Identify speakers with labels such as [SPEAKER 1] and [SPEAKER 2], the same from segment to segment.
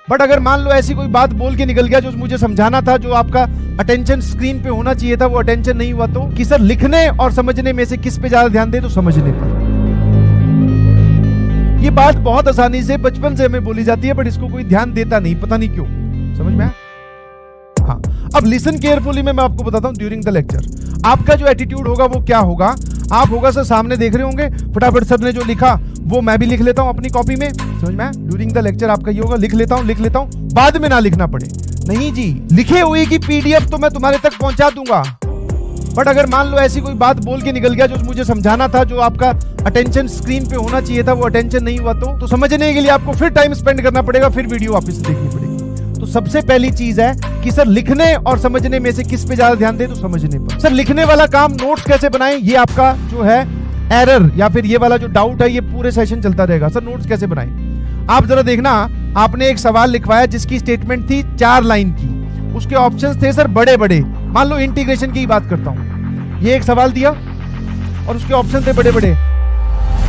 [SPEAKER 1] But अगर मान लो ऐसी कोई बात बोल के निकल गया जो मुझे समझाना था, जो आपका अटेंशन स्क्रीन पे होना चाहिए था, वो अटेंशन नहीं हुआ, तो कि सर लिखने और समझने में से किस पे ज्यादा ध्यान दे, तो समझने पर। ये बात बहुत आसानी से बचपन से हमें बोली जाती है, बट इसको कोई ध्यान देता नहीं, पता नहीं क्यों। समझ में आया? हाँ, अब लिसन केयरफुली में मैं आपको बताता हूं ड्यूरिंग द लेक्चर आपका जो एटीट्यूड होगा वो क्या होगा। आप होगा सर सामने देख रहे होंगे, फटाफट सर ने जो लिखा वो मैं भी लिख लेता हूं अपनी कॉपी में। समझ में आया? ड्यूरिंग द लेक्चर आपका ये होगा, लिख लेता हूं, बाद में ना लिखना पड़े। नहीं जी, लिखे हुए की पीडीएफ तो मैं तुम्हारे तक पहुंचा दूंगा, बट अगर मान लो ऐसी कोई बात बोल के निकल गया जो मुझे समझाना था, जो आपका अटेंशन स्क्रीन पे होना चाहिए था, वो अटेंशन नहीं हुआ, तो समझने के लिए आपको फिर टाइम स्पेंड करना पड़ेगा, फिर वीडियो वापस देखनी पड़ेगी। तो सबसे पहली चीज है कि सर लिखने और समझने में से किस पे ज्यादा ध्यान दे, तो समझने पर। सर लिखने वाला काम नोट्स कैसे बनाएं, ये आपका जो है एरर या फिर ये वाला जो डाउट है, ये पूरे सेशन चलता रहेगा। सर नोट्स कैसे बनाएं, आप जरा देखना, आपने एक सवाल लिखवाया जिसकी स्टेटमेंट थी 4 लाइन की, उसके ऑप्शंस थे सर बड़े बड़े। मान लो इंटीग्रेशन की बात करता हूं, ये एक सवाल दिया और उसके ऑप्शन थे बड़े बड़े।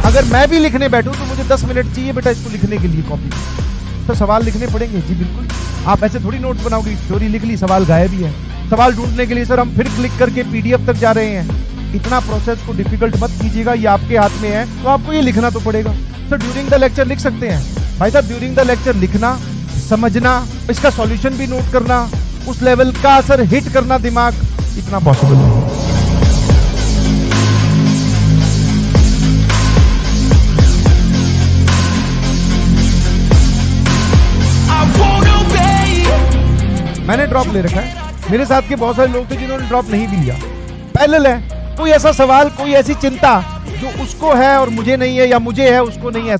[SPEAKER 1] अगर मैं भी लिखने बैठूं तो मुझे 10 मिनट चाहिए बेटा इसको लिखने के लिए कॉपी। तो सवाल लिखने पड़ेंगे जी, बिल्कुल। आप ऐसे थोड़ी नोट्स बनाओगे, थ्योरी लिख ली, सवाल गायब ही है। सवाल ढूंढने के लिए सर हम फिर क्लिक करके पीडीएफ तक जा रहे हैं। इतना प्रोसेस को डिफिकल्ट मत कीजिएगा, ये आपके हाथ में है, तो आपको ये लिखना तो पड़ेगा। सर ड्यूरिंग द लेक्चर लिख सकते हैं भाई साहब, ड्यूरिंग द लेक्चर लिखना, समझना, इसका सॉल्यूशन भी नोट करना, उस लेवल का सर हिट करना दिमाग, इतना पॉसिबल नहीं है। मैंने ड्रॉप ले रखा है, मेरे साथ के बहुत सारे लोग थे जिन्होंने ड्रॉप नहीं भी लिया। पैरेलल है, कोई ऐसा सवाल, कोई ऐसी चिंता जो उसको है और मुझे नहीं है, या मुझे है उसको नहीं है।